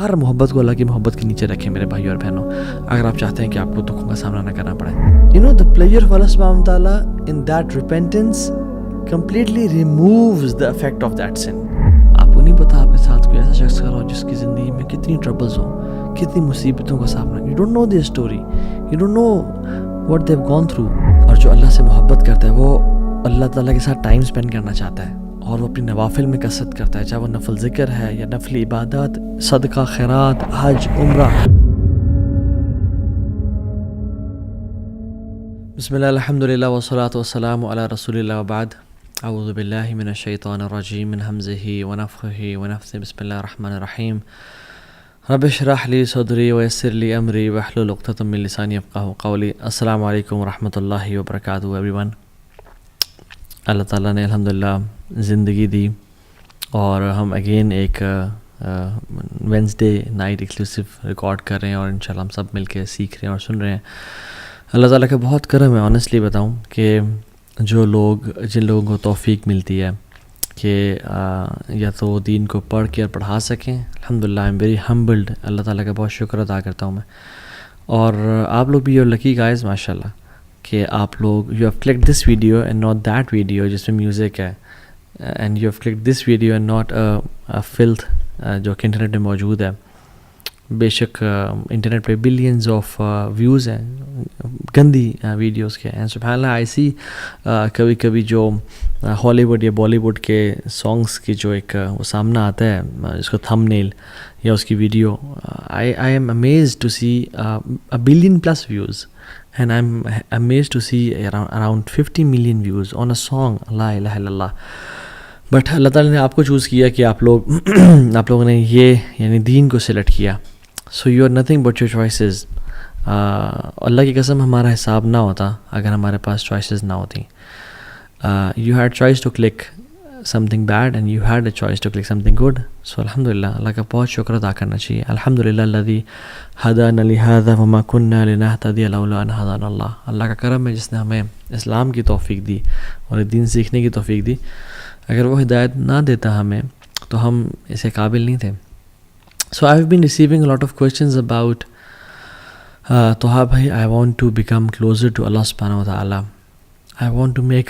ہر محبت کو اللہ کی محبت کے نیچے رکھیں میرے بھائی اور بہنوں، اگر آپ چاہتے ہیں کہ آپ کو دکھوں کا سامنا نہ کرنا پڑے. The pleasure of Allah subhanahu wa ta'ala in that repentance completely removes the effect of that sin. آپ کو نہیں پتا آپ کے ساتھ کوئی ایسا شخص کھڑا ہو جس کی زندگی میں کتنی ٹربلز ہوں، کتنی مصیبتوں کا سامنا. You don't know their story, you don't know what they've gone through. اور جو اللہ سے محبت کرتا ہے وہ اللہ تعالیٰ کے ساتھ ٹائم اسپینڈ کرنا چاہتا ہے، اور وہ اپنی نوافل میں کثرت کرتا ہے، چاہے وہ نفل ذکر ہے یا نفل عبادات، صدقہ، خیرات، حج، عمرہ. بسم اللہ الحمدللہ والصلاۃ والسلام علی رسول اللہ وبعد. اعوذ باللہ من الشیطان الرجیم من حمزہ ونفخہ ونفثہ. بسم اللہ الرحمن الرحیم. رب اشرح لی صدری ویسر لی امری واحلل عقدۃ من لسانی یفقہوا قولی. السلام علیکم ورحمۃ اللہ وبرکاتہ ایوری ون. اللہ تعالیٰ نے الحمدللہ زندگی دی اور ہم اگین ایک وینسڈے نائٹ ایکسکلوسیو ریکارڈ کر رہے ہیں، اور انشاءاللہ ہم سب مل کے سیکھ رہے ہیں اور سن رہے ہیں. اللہ تعالیٰ کا بہت کرم ہے. آنیسٹلی بتاؤں کہ جن لوگوں کو توفیق ملتی ہے کہ یا تو دین کو پڑھ کے اور پڑھا سکیں، الحمدللہ آئی ایم ویری ہمبلڈ. اللہ تعالیٰ کا بہت شکر ادا کرتا ہوں میں. اور آپ لوگ بھی یو لکی گائز ماشاء اللہ کہ آپ لوگ you have clicked this video and not that video جس میں میوزک ہے، and you have clicked this video and not filth جو کہ انٹرنیٹ میں موجود ہے. بے شک انٹرنیٹ پہ بلینز آف ویوز ہیں گندی ویڈیوز کے، اینڈ سبحان اللہ آئی سی کبھی کبھی جو ہالی ووڈ یا بالی ووڈ کے سانگس کی جو ایک وہ سامنا آتا ہے جس کو تھم نیل یا اس کی video, I am amazed to see $1 billion+ views. And I'm amazed to see around 50 million views on a song, لا الہ الا اللہ. بٹ اللہ تعالیٰ نے آپ کو چوز کیا کہ آپ لوگوں نے یہ یعنی دین کو سلیکٹ کیا. So you are nothing but your choices. Allah کی قسم ہمارا حساب نہ ہوتا اگر ہمارے پاس چوائسیز نہ ہوتی. You had choice to click something bad and you had a choice to click something good. So alhamdulillah اللہ کا بہت شکر ادا کرنا چاہیے. الحمدللہ الذی ہدانا لہذا وما كنا لنہتدی لولا ان ہدانا اللہ. اللہ کا کرم ہے جس نے ہمیں اسلام کی توفیق دی اور دین سیکھنے کی توفیق دی. اگر وہ ہدایت نہ دیتا ہمیں تو ہم اسے قابل نہیں تھے. So I have been receiving a lot of questions about Toha bhai, I want to become closer to Allah subhanahu wa ta'ala. I want to make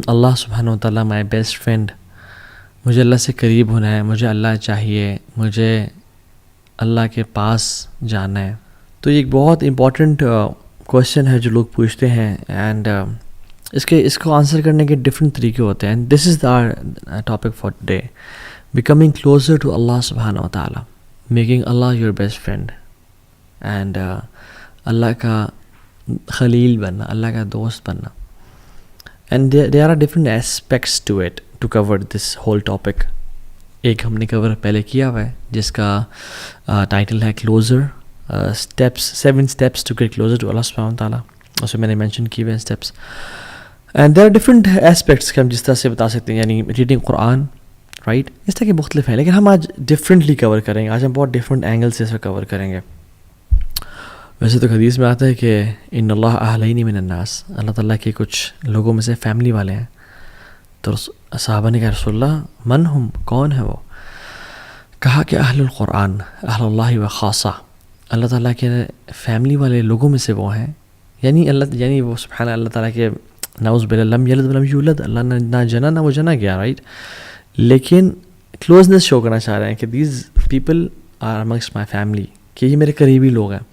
Allah subhanahu wa ta'ala my best friend. مجھے اللہ سے قریب ہونا ہے، مجھے اللہ چاہیے، مجھے اللہ کے پاس جانا ہے. تو یہ ایک بہت امپورٹنٹ کویشچن ہے جو لوگ پوچھتے ہیں، اینڈ اس کو آنسر کرنے کے ڈفرینٹ طریقے ہوتے ہیں. This is the topic for today, becoming closer to Allah سبحانہ و تعالیٰ، making Allah your best friend, and Allah کا خلیل بننا، اللہ کا دوست بننا. And there are different aspects to it to cover this whole topic. ایک ہم نے کور پہلے کیا ہوا ہے جس کا ٹائٹل ہے closer steps, 7 steps to get closer to Allah subhanahu wa ta'ala. اس میں میں نے مینشن کیے ہوئے steps, and there are different aspects کہ ہم جس طرح سے بتا سکتے ہیں، یعنی ریڈنگ قرآن، رائٹ، اس طرح کے مختلف ہیں، لیکن ہم آج ڈفرینٹلی کور کریں گے. آج ہم بہت ڈفرینٹ اینگل سے اس کو کور کریں گے. ویسے تو حدیث میں آتا ہے کہ ان اللہ اہلین من الناس، اللہ تعالیٰ کے کچھ لوگوں میں سے فیملی والے ہیں. تو صحابہ نے کہا رسول اللہ من ہم، کون ہے وہ؟ کہا کہ اہل القرآن، اہل اللہ و خاصہ، اللہ تعالیٰ کے فیملی والے لوگوں میں سے وہ ہیں. یعنی وہ سبحان اللہ تعالیٰ کے نعوذ باللہ لم یلد ولم یولد، اللہ نے نہ جنا نہ وہ جنا گیا، رائٹ، لیکن کلوزنس شو کرنا چاہ رہے ہیں کہ these people are amongst my family, کہ یہ میرے قریبی لوگ ہیں.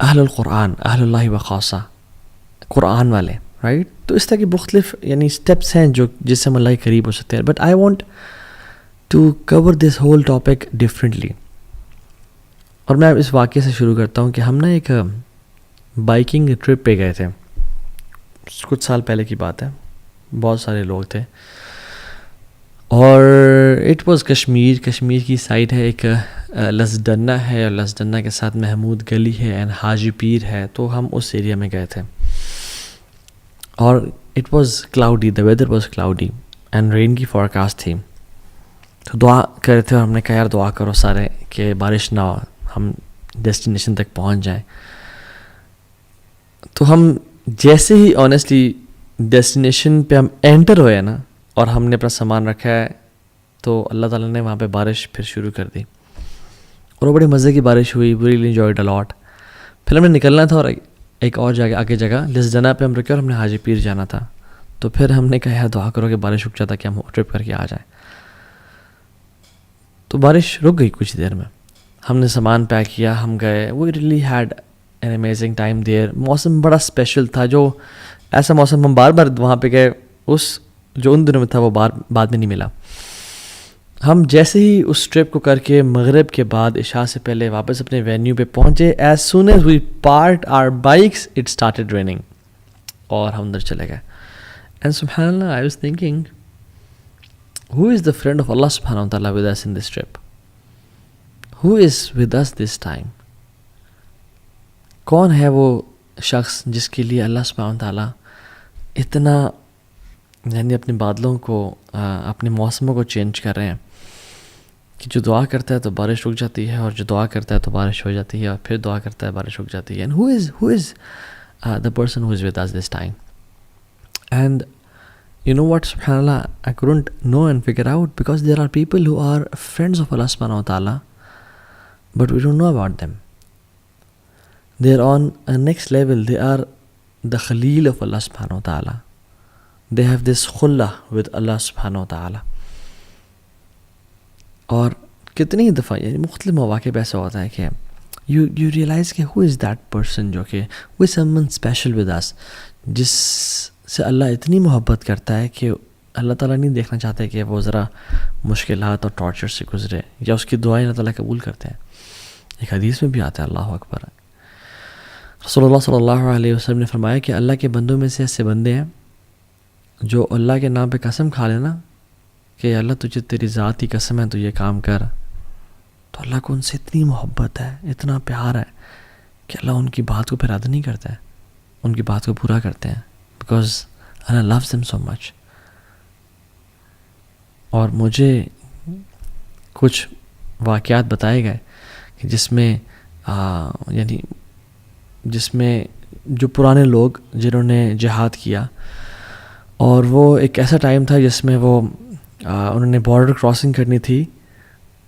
اہل القرآن، اہل اللہ و خاصہ، قرآن والے، رائٹ. تو اس طرح کی مختلف یعنی اسٹیپس ہیں جو جس سے ہم اللہ کے قریب ہو سکتے ہیں. But I want to cover this whole topic differently. اور میں اس واقعے سے شروع کرتا ہوں کہ ہم نا ایک بائکنگ ٹرپ پہ گئے تھے، کچھ سال پہلے کی بات ہے. بہت سارے لوگ تھے، اور اٹ واز کشمیر کی سائڈ ہے. ایک لسڈنہ ہے، اور لسڈنہ کے ساتھ محمود گلی ہے اینڈ حاجی پیر ہے. تو ہم اس ایریا میں گئے تھے، اور it was cloudy, the weather was cloudy and rain کی فورکاسٹ تھی. تو دعا کر رہے تھے، اور ہم نے کہا یار دعا کرو سارے کہ بارش نہ ہو، ہم ڈیسٹینیشن تک پہنچ جائیں. تو ہم جیسے ہی آنیسٹلی ڈیسٹینیشن پہ ہم انٹر ہوئے نا، اور ہم نے اپنا سامان رکھا ہے، تو اللہ تعالیٰ نے وہاں پہ بارش پھر شروع کر دی. اور وہ بڑے مزے کی بارش ہوئی. وی ریلی انجوائڈ اے لاٹ. پھر ہم نے نکلنا تھا اور ایک اور جگہ آگے جگہ جس جگہ پہ ہم رکے اور ہم نے حاجی پیر جانا تھا. تو پھر ہم نے کہا یار دعا کرو کہ بارش رک جاتا کہ ہم ٹرپ کر کے آ جائیں. تو بارش رک گئی کچھ دیر میں. ہم نے سامان پیک کیا, ہم گئے. We really had an amazing time there. موسم بڑا اسپیشل تھا, جو ایسا موسم ہم بار بار وہاں پہ گئے اس جو ان دنوں میں تھا وہ بعد میں نہیں ملا. ہم جیسے ہی اس ٹرپ کو کر کے مغرب کے بعد عشاء سے پہلے واپس اپنے وینیو پہ پہنچے, as soon as we parked our bikes it started raining, اور ہم اندر چلے گئے. اینڈ سبحان Allah, I was thinking who is the friend of Allah subhanahu wa ta'ala with us in this trip? Who is with us this time? کون ہے وہ شخص جس کے لیے اللہ سبحانہ تعالیٰ اتنا یعنی اپنے بادلوں کو اپنے موسموں کو چینج کر رہے ہیں کہ جو دعا کرتا ہے تو بارش رک جاتی ہے, اور جو دعا کرتا ہے تو بارش ہو جاتی ہے, اور پھر دعا کرتا ہے بارش رک جاتی ہے. And who is the person who is with us this time? And you know what, subhanallah, I couldn't know and figure out, because there are people who are friends of Allah subhanahu wa ta'ala, but we don't know about them. They are on a next level. They are the Khalil of Allah subhanahu wa ta'ala. They have this khullah with Allah subhanahu wa ta'ala. اور کتنی دفعہ یعنی مختلف مواقع پہ ایسا ہوتا ہے کہ you realize کہ who is that person جو کہ who is someone special with us, جس سے اللہ اتنی محبت کرتا ہے کہ اللہ تعالیٰ نہیں دیکھنا چاہتے کہ وہ ذرا مشکلات اور ٹارچر سے گزرے, یا اس کی دعائیں اللہ تعالیٰ قبول کرتے ہیں. ایک حدیث میں بھی آتا ہے, اللہ اکبر, رسول اللہ صلی اللہ علیہ وسلم نے فرمایا کہ اللہ کے بندوں میں سے ایسے بندے ہیں جو اللہ کے نام پہ قسم کھا لینا کہ اللہ تجھے تیری ذات کی قسم ہے تو یہ کام کر, تو اللہ کو ان سے اتنی محبت ہے, اتنا پیار ہے کہ اللہ ان کی بات کو پھر رد نہیں کرتا ہے, ان کی بات کو پورا کرتے ہیں, because Allah loves them so much. اور مجھے کچھ واقعات بتائے گئے کہ جس میں جو پرانے لوگ جنہوں نے جہاد کیا, اور وہ ایک ایسا ٹائم تھا جس میں وہ انہوں نے بارڈر کراسنگ کرنی تھی,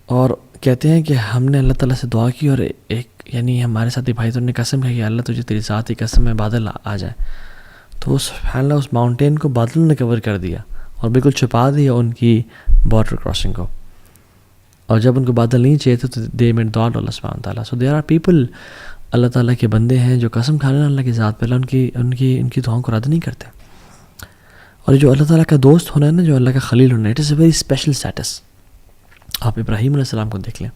اور کہتے ہیں کہ ہم نے اللہ تعالیٰ سے دعا کی, اور ایک یعنی ہمارے ساتھی بھائی تو نے قسم کہی کہ اللہ تجھے تیری ذات کی قسم میں بادل آ جائے, تو وہ سبحان اللہ اس ماؤنٹین کو بادلوں نے کور کر دیا اور بالکل چھپا دیا ان کی بارڈر کراسنگ کو. اور جب ان کو بادل نہیں چاہیے تھے تو دے میڈ دعا اللہ سبحانہ تعالیٰ. سو دیر آر پیپل, اللہ تعالیٰ کے بندے ہیں جو قسم کھا لینا اللہ کی ذات پہ, اللہ ان کی دعاؤں کو رد نہیں کرتے. اور جو اللہ تعالیٰ کا دوست ہونا ہے نا, جو اللہ کا خلیل ہونا ہے, it is a very special status. آپ ابراہیم علیہ السلام کو دیکھ لیں,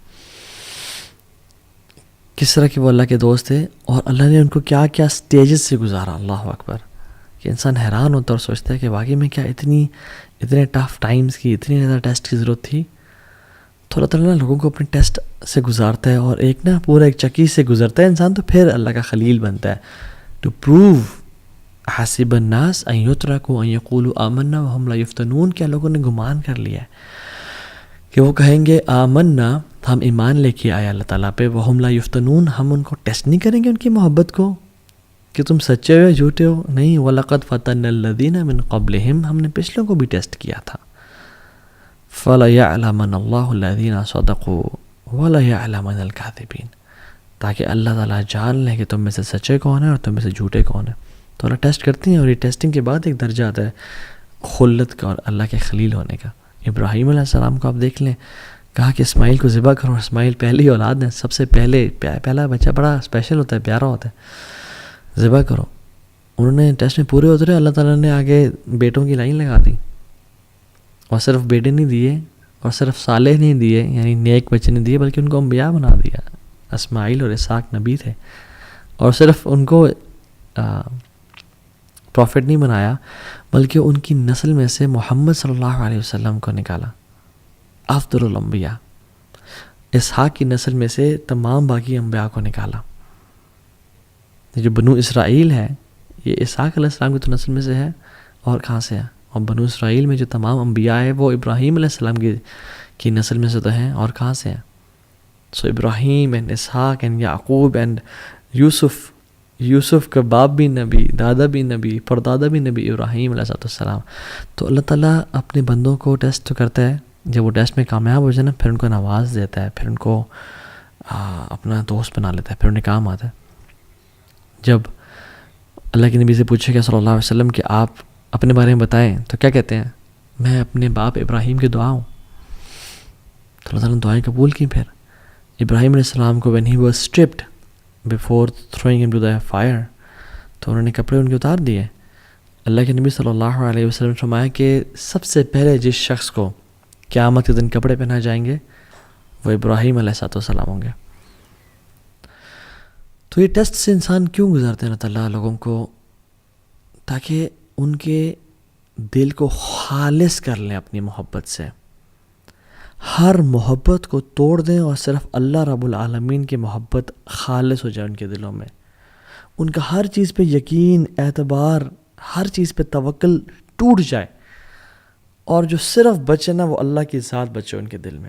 کس طرح کہ وہ اللہ کے دوست تھے, اور اللہ نے ان کو کیا کیا سٹیجز سے گزارا, اللہ اکبر, کہ انسان حیران ہوتا اور سوچتا ہے کہ واقعی میں کیا اتنے ٹف ٹائمز کی, اتنی زیادہ ٹیسٹ کی ضرورت تھی. تو اللہ تعالیٰ لوگوں کو اپنے ٹیسٹ سے گزارتا ہے, اور ایک پورا ایک چکی سے گزرتا ہے انسان, تو پھر اللہ کا خلیل بنتا ہے. ٹو پروو حسب الناس ان یترکوا ان یقولوا آمنا وهم لا یفتنون, کیا لوگوں نے گمان کر لیا ہے کہ وہ کہیں گے آمنا, ہم ایمان لے کے آئے اللہ تعالیٰ پہ, وهم لا یفتنون, ہم ان کو ٹیسٹ نہیں کریں گے ان کی محبت کو کہ تم سچے ہو یا جھوٹے ہو. نہیں, وَلَقَدْ فَتَنَّ الَّذِينَ مِن قَبْلِهِمْ, ہم نے پچھلوں کو بھی ٹیسٹ کیا تھا. فَلَيَعْلَمَنَّ اللَّهُ الَّذِينَ صَدَقُوا وَلَيَعْلَمَنَّ الْكَاذِبِينَ, تاکہ اللہ تعالیٰ جان لے کہ تم میں سے سچے کون ہیں اور تم میں سے جھوٹے کون ہیں. تو اللہ ٹیسٹ کرتے ہیں, اور یہ ٹیسٹنگ کے بعد ایک درجہ آتا ہے خلت کا اور اللہ کے خلیل ہونے کا. ابراہیم علیہ السلام کو آپ دیکھ لیں, کہا کہ اسماعیل کو ذبح کرو. اسماعیل پہلی اولاد ہیں, سب سے پہلا بچہ بڑا اسپیشل ہوتا ہے, پیارا ہوتا ہے, ذبح کرو. انہوں نے ٹیسٹ میں پورے اترے, اللہ تعالیٰ نے آگے بیٹوں کی لائن لگا دی, اور صرف بیٹے نہیں دیے, اور صرف صالح نہیں دیے یعنی نیک بچے نہیں دیے, بلکہ ان کو انبیاء بنا دیا. اسماعیل اور اسحاق نبی تھے, اور صرف ان کو پروفٹ نہیں بنایا, بلکہ ان کی نسل میں سے محمد صلی اللہ علیہ وسلم کو نکالا, افضل الانبیاء. اسحاق کی نسل میں سے تمام باقی انبیاء کو نکالا. جو بنو اسرائیل ہے یہ اسحاق علیہ السلام کی تو نسل میں سے ہے, اور کہاں سے ہے, اور بنو اسرائیل میں جو تمام انبیاء ہے وہ ابراہیم علیہ السلام کی نسل میں سے تو ہیں, اور کہاں سے ہیں. So Ibrahim and Ishaq and Yaqub and Yusuf کا باپ بھی نبی, دادا بھی نبی, پردادا بھی نبی, ابراہیم علیہ السلام. تو اللہ تعالیٰ اپنے بندوں کو ٹیسٹ کرتا ہے, جب وہ ٹیسٹ میں کامیاب ہو جائے نا, پھر ان کو نواز دیتا ہے, پھر ان کو اپنا دوست بنا لیتا ہے، پھر انہیں کام آتا ہے. جب اللہ کے نبی سے پوچھے گیا صلی اللہ علیہ وسلم کہ آپ اپنے بارے میں بتائیں، تو کیا کہتے ہیں؟ میں اپنے باپ ابراہیم کی دعا ہوں. تو اللہ تعالیٰ نے دعائیں قبول کی. پھر ابراہیم علیہ السلام کو when he was stripped before throwing him to the fire، تو انہوں نے کپڑے ان کے اتار دیے. اللہ کے نبی صلی اللہ علیہ وسلم نے فرمایا کہ سب سے پہلے جس شخص کو قیامت کے دن کپڑے پہنائے جائیں گے وہ ابراہیم علیہ السلام ہوں گے. تو یہ ٹیسٹ سے انسان کیوں گزارتے ہیں اللہ تعالیٰ لوگوں کو؟ تاکہ ان کے دل کو خالص کر لیں اپنی محبت سے، ہر محبت کو توڑ دیں اور صرف اللہ رب العالمین کی محبت خالص ہو جائے ان کے دلوں میں. ان کا ہر چیز پہ یقین، اعتبار، ہر چیز پہ توکل ٹوٹ جائے، اور جو صرف بچے نا وہ اللہ کی ذات بچے ان کے دل میں.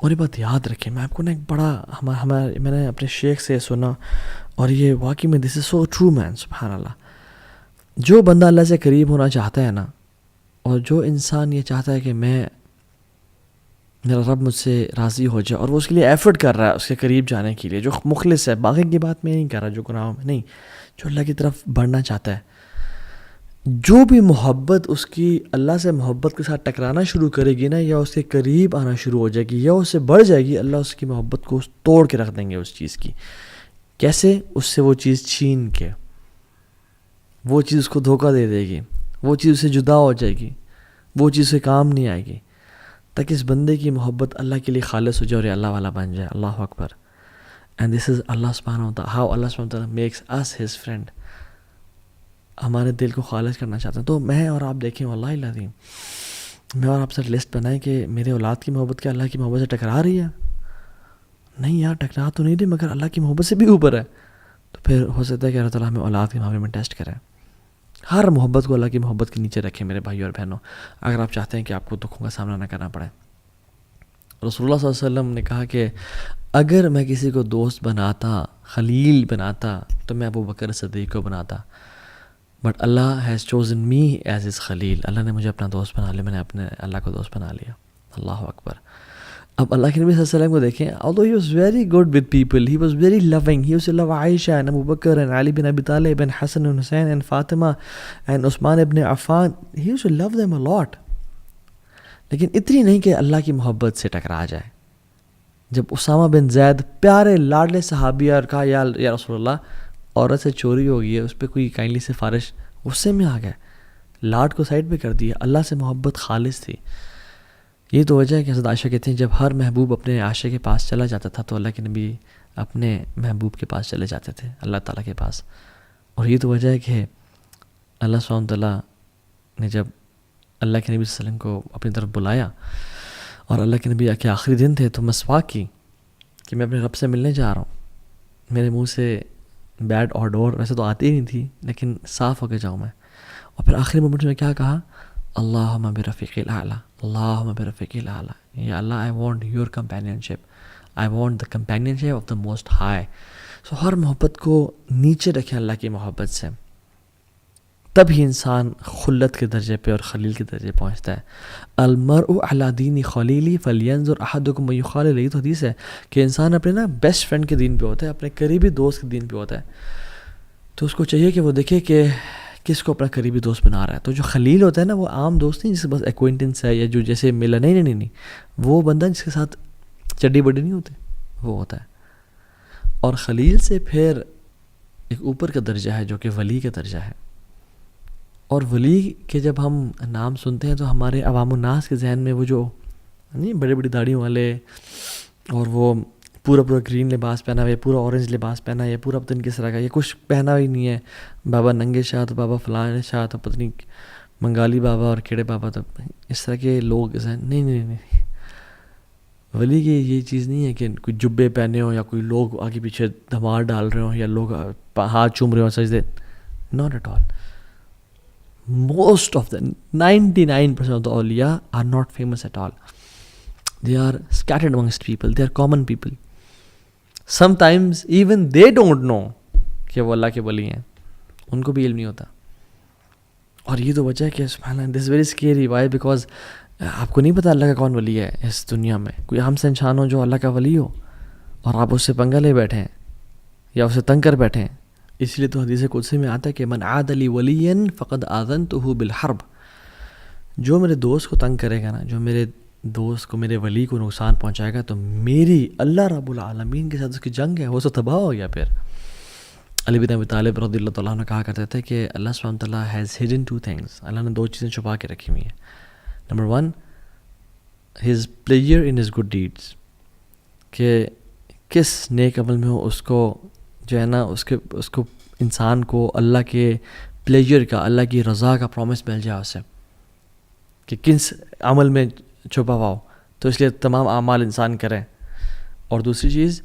اور یہ بات یاد رکھیں، میں آپ کو نا ایک بڑا میں نے اپنے شیخ سے سنا، اور یہ واقعی میں دس از سو ٹرو مین، سبحان اللہ. جو بندہ اللہ سے قریب ہونا چاہتا ہے نا، اور جو انسان یہ چاہتا ہے کہ میرا رب مجھ سے راضی ہو جائے، اور وہ اس کے لیے ایفرٹ کر رہا ہے اس کے قریب جانے کے لیے، جو مخلص ہے، باقی کی بات میں نہیں کر رہا جو گناہوں میں نہیں، جو اللہ کی طرف بڑھنا چاہتا ہے، جو بھی محبت اس کی اللہ سے محبت کے ساتھ ٹکرانا شروع کرے گی نا، یا اس کے قریب آنا شروع ہو جائے گی یا اس سے بڑھ جائے گی، اللہ اس کی محبت کو توڑ کے رکھ دیں گے اس چیز کی. کیسے؟ اس سے وہ چیز چھین کے، وہ چیز اس کو دھوکہ دے دے گی، وہ چیز اس سے جدا ہو جائے گی، وہ چیز سے کام نہیں آئے گی، تاکہ اس بندے کی محبت اللہ کے لیے خالص ہو جائے اور یہ اللہ والا بن جائے. اللہ اکبر. اینڈ دس از اللہ سبحانہ و تعالیٰ، ہاؤ اللہ سبحانہ و تعالیٰ میکس اس ہز فرینڈ. ہمارے دل کو خالص کرنا چاہتے ہیں. تو میں اور آپ دیکھیں، واللہ العظیم میں اور آپ سے لسٹ بنائیں کہ میرے اولاد کی محبت کیا اللہ کی محبت سے ٹکرا رہی ہے؟ نہیں یار، ٹکرا تو نہیں رہی، مگر اللہ کی محبت سے بھی اوپر ہے. تو پھر ہو سکتا ہے کہ اللہ تعالیٰ ہمیں اولاد کے معاملے میں ٹیسٹ کرے. ہر محبت کو اللہ کی محبت کے نیچے رکھیں میرے بھائی اور بہنوں، اگر آپ چاہتے ہیں کہ آپ کو دکھوں کا سامنا نہ کرنا پڑے. رسول اللہ صلی اللہ علیہ وسلم نے کہا کہ اگر میں کسی کو دوست بناتا، خلیل بناتا، تو میں ابو بکر صدیق کو بناتا، but Allah has chosen me as his خلیل. اللہ نے مجھے اپنا دوست بنا لیا، میں نے اپنے اللہ کو دوست بنا لیا. اللہ اکبر. اب اللہ کے نبی صلی اللہ علیہ وسلم کو دیکھیں، although he was very good with people, he was very loving, he used to love Aisha and Abu Bakr and Ali bin Abi Talib and Hassan and Hussein and Fatima and Usman ibn Affan, he used to love them a lot. لیکن اتنی نہیں کہ اللہ کی محبت سے ٹکرا جائے. جب اسامہ بن زید پیارے لاڈلے صحابی اور کہا یا رسول اللہ عورت سے چوری ہو گئی ہے، اس پہ کوئی کائنڈلی سفارش، غصے میں آ گئے، لاڈ کو سائڈ پہ کر دیا. اللہ سے محبت خالص تھی. یہ تو وجہ ہے کہ حضرت عائشہ کہتے ہیں جب ہر محبوب اپنے عاشق کے پاس چلا جاتا تھا تو اللہ کے نبی اپنے محبوب کے پاس چلے جاتے تھے، اللہ تعالیٰ کے پاس. اور یہ تو وجہ ہے کہ اللہ سبحانہ وتعالیٰ نے جب اللہ کے نبی صلی اللہ علیہ وسلم کو اپنی طرف بلایا اور اللہ کے نبی کے آخری دن تھے، تو مسواک کی کہ میں اپنے رب سے ملنے جا رہا ہوں. میرے منہ سے بیڈ اور ڈور ویسے تو آتی ہی نہیں تھی، لیکن صاف ہو کے جاؤں میں. اور پھر آخری مومنٹ میں کیا کہا؟ اللہم برفیق الاعلیٰ، اللہم برفیق الاعلیٰ. یا Allah, I want your companionship, I want the companionship of the most high. So ہر محبت کو نیچے رکھیں اللہ کی محبت سے، تب ہی انسان خلت کے درجے پہ اور خلیل کے درجے پہنچتا ہے. المرء علی دین خلیلی فلینظر احدکم من یخالل. یہ تو حدیث ہے کہ انسان اپنے نا بیسٹ فرینڈ کے دین پہ ہوتا ہے، اپنے قریبی دوست کے دین پہ ہوتا ہے. تو اس کو چاہیے کہ وہ دیکھے کہ کس کو اپنا قریبی دوست بنا رہا ہے. تو جو خلیل ہوتا ہے نا، وہ عام دوست نہیں جس کے بس ایکوینٹنس ہے یا جو جیسے ملا، نہیں، وہ بندہ جس کے ساتھ چڈی بڈی نہیں ہوتے، وہ ہوتا ہے. اور خلیل سے پھر ایک اوپر کا درجہ ہے جو کہ ولی کا درجہ ہے. اور ولی کے جب ہم نام سنتے ہیں تو ہمارے عوام الناس کے ذہن میں وہ جو نہیں بڑی بڑی داڑھیوں والے، اور وہ پورا گرین لباس پہنا ہوا، یا پورا اورنج لباس پہنا ہے، یا پورا پتہ نہیں کس طرح کا، یہ کچھ پہنا ہی نہیں ہے. بابا ننگے شاہ تو بابا فلاں شاہ تو پتہ نہیں منگالی بابا اور کیڑے بابا، تو اس طرح کے لوگ نہیں. ولی کی یہ چیز نہیں ہے کہ کوئی جبے پہنے ہوں یا کوئی لوگ آگے پیچھے دھمار ڈال رہے ہوں یا لوگ ہاتھ چوم رہے ہوں سجدے. Not at all. Most of the 99% of the awliya are not famous at all. They are scattered amongst people. They are common people. Sometimes even they don't know کہ وہ اللہ کے ولی ہیں، ان کو بھی علم نہیں ہوتا. اور یہ تو وجہ ہے کہ سبحان اللہ، this is very scary. Why? Because آپ کو نہیں پتا اللہ کا کون ولی ہے اس دنیا میں. کوئی ہم سے انسان ہو جو اللہ کا ولی ہو، اور آپ اس سے پنگا لے بیٹھیں یا اسے تنگ کر بیٹھیں. اس لیے تو حدیث قدسی میں آتا ہے کہ من عاد لی ولیا فقد آذنتہ بالحرب. جو میرے دوست کو تنگ کرے گا نا، جو میرے دوست کو، میرے ولی کو نقصان پہنچائے گا، تو میری اللہ رب العالمین کے ساتھ اس کی جنگ ہے، وہ تو تباہ ہو گیا. پھر علی بن ابی طالب رضی اللہ تعالیٰ عنہ کہا کرتے تھے کہ اللہ سبحانہ وتعالیٰ ہیز ہڈن 2 things. اللہ نے 2 چیزیں چھپا کے رکھی ہوئی ہیں. Number 1 his player in his good deeds, کہ کس نیک عمل میں ہو اس کو جو ہے نا اس کو انسان کو اللہ کے پلیجر کا، اللہ کی رضا کا پرومس مل جائے اسے، کہ کس عمل میں چھپا ہوا ہو، تو اس لیے تمام اعمال انسان کریں. اور دوسری چیز،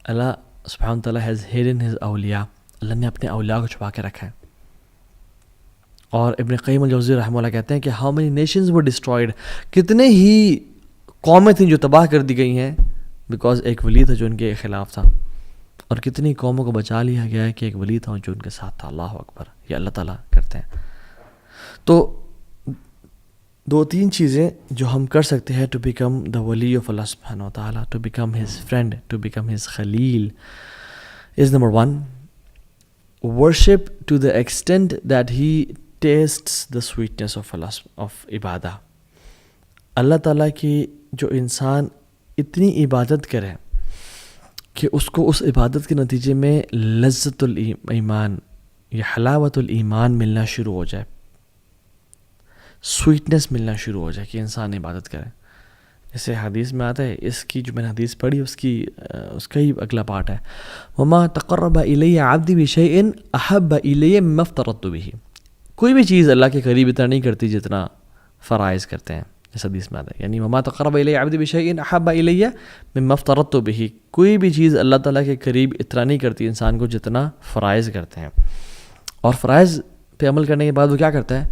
اللہ سبحانہ تعالیٰ ہیز ہیڈن ہز اولیاء، اللہ نے اپنے اولیاء کو چھپا کے رکھا ہے. اور ابن قیم الجوزی رحمہ اللہ کہتے ہیں کہ how many nations were destroyed, کتنے ہی قومیں تھیں جو تباہ کر دی گئی ہیں بیکاز ایک ولی تھا جو ان کے خلاف تھا، اور کتنی قوموں کو بچا لیا گیا ہے کہ ایک ولی تھا جو ان کے ساتھ تھا. اللہ اکبر، یہ اللہ تعالیٰ کرتے ہیں. تو 2-3 چیزیں جو ہم کر سکتے ہیں ٹو بیکم دا ولی آف اللہ سبحانہ وتعالیٰ، to become his friend, to become his خلیل، is number 1 worship to the extent that he tastes the sweetness of عبادہ. اللہ تعالیٰ کی جو انسان اتنی عبادت کرے کہ اس کو اس عبادت کے نتیجے میں لذت الایمان یا حلاوت الایمان ملنا شروع ہو جائے، سویٹنس ملنا شروع ہو جائے کہ انسان عبادت کرے. جیسے حدیث میں آتا ہے، اس کی جو میں نے حدیث پڑھی اس کا ہی اگلا پارٹ ہے، وما تقرب الی عبدی بشیء احب الی مما افترضت بہ. کوئی بھی چیز اللہ کے قریب اتنا نہیں کرتی جتنا فرائض کرتے ہیں، اس حدیث میں آتا ہے. یعنی وما تقرب الی عبدی بشیء احب الی مما افترضت بہ، کوئی بھی چیز اللہ تعالیٰ کے قریب اتنا نہیں کرتی انسان کو جتنا فرائض کرتے ہیں. اور فرائض پہ عمل کرنے کے بعد وہ کیا کرتا ہے،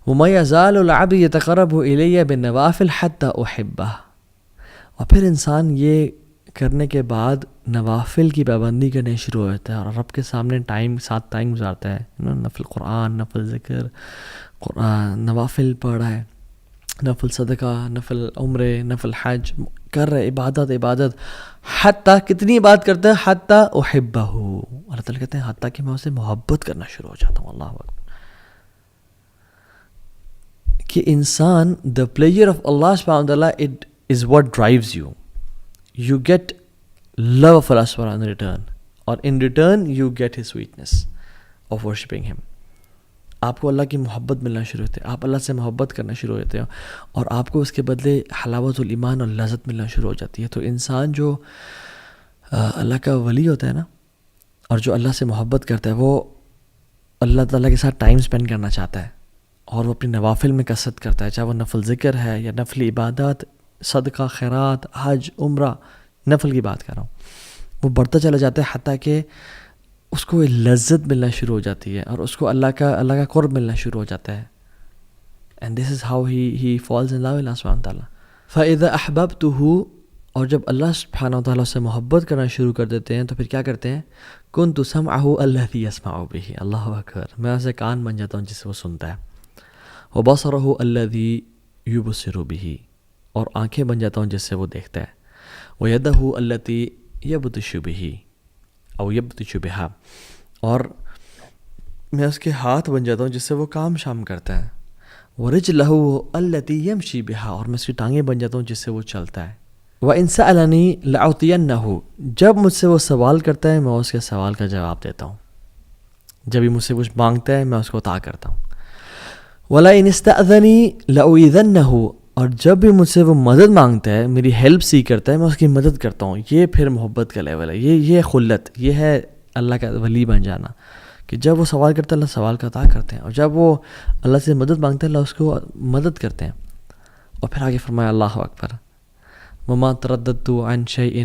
وَمَا يَزَالُ الْعَبْدُ يَتَقَرَّبُ إِلَيَّ بِالنَّوَافِلِ حَتَّى أُحِبَّهُ. اور پھر انسان یہ کرنے کے بعد نوافل کی پابندی کرنے شروع ہو جاتا ہے اور رب کے سامنے ساتھ ٹائم گزارتا ہے. نفل قرآن، نفل ذکر، قرآن، نوافل پڑھ رہا ہے، نفل صدقہ، نفل عمرے، نفل حج کر رہے، عبادت. حتیٰ کتنی عبادت کرتا ہے، حتیٰ احبہ، اللہ تعالیٰ کہتے ہیں حتیٰ کہ میں اسے محبت کرنا شروع ہو جاتا ہوں. اللہ اکبر. کہ انسان دا پلیئر آف اللہ سبحانہ وتعالیٰ it is what drives you. You get love of اللہ سبحانہ ان ریٹرن، اور in return you get his sweetness of worshipping him. آپ کو اللہ کی محبت ملنا شروع ہوتی ہے، آپ اللہ سے محبت کرنا شروع ہوتے ہیں، اور آپ کو اس کے بدلے حلاوت الایمان اور لذت ملنا شروع ہو جاتی ہے. تو انسان جو اللہ کا ولی ہوتا ہے نا، اور جو اللہ سے محبت کرتا ہے، وہ اللہ تعالیٰ کے ساتھ ٹائم اسپینڈ کرنا چاہتا ہے، اور وہ اپنی نوافل میں کثرت کرتا ہے، چاہے وہ نفل ذکر ہے یا نفل عبادات، صدقہ، خیرات، حج، عمرہ، نفل کی بات کر رہا ہوں. وہ بڑھتا چلا جاتا ہے حتیٰ کہ اس کو لذت ملنا شروع ہو جاتی ہے، اور اس کو اللہ کا قرب ملنا شروع ہو جاتا ہے. And this is how he falls in love Allah سبحانہ تعالیٰ. فَإِذَا أَحْبَبْتُهُ، اور جب اللہ سبحانہ وتعالیٰ سے محبت کرنا شروع کر دیتے ہیں تو پھر کیا کرتے ہیں، كُنْتُ سَمْعَهُ الَّذِي يَسْمَعُ بِهِ. اللہ اکبر، میں اسے کان بن جاتا ہوں جس سے وہ سنتا ہے. وَبَصَرَهُ الَّذِي يُبْصِرُ بِهِ، اور آنکھیں بن جاتا ہوں جس سے وہ دیکھتا ہے. وَيَدَهُ الَّتِي يَبْطِشُ بِهِ او يَبْطِشُ بِهَا، اور میں اس کے ہاتھ بن جاتا ہوں جس سے وہ کام شام کرتا ہے. وَرِجْلَهُ الَّتِي يَمْشِي بِهَا، اور میں اس کی ٹانگیں بن جاتا ہوں جس سے وہ چلتا ہے. وَإِنْ سَأَلَنِي لَأُعْطِيَنَّهُ، جب مجھ سے وہ سوال کرتا ہے میں اس کے سوال کا جواب دیتا ہوں. جب ہی مجھ سے کچھ مانگتا ہے میں اس کو عطا کرتا ہوں. وَلَئِنِ اسْتَأْذَنِي لَأُعِيذَنَّهُ، اور جب بھی مجھ سے وہ مدد مانگتا ہے، میری ہیلپ سی کرتا ہے، میں اس کی مدد کرتا ہوں. یہ پھر محبت کا لیول ہے، یہ خلت، یہ ہے اللہ کا ولی بن جانا، کہ جب وہ سوال کرتا ہے اللہ سوال کا عطا کرتے ہیں، اور جب وہ اللہ سے مدد مانگتا ہے اللہ اس کو مدد کرتے ہیں. اور پھر آگے فرمایا اللہ اکبر، وَمَا تَرَدَّدْتُ عَنْ شَيْءٍ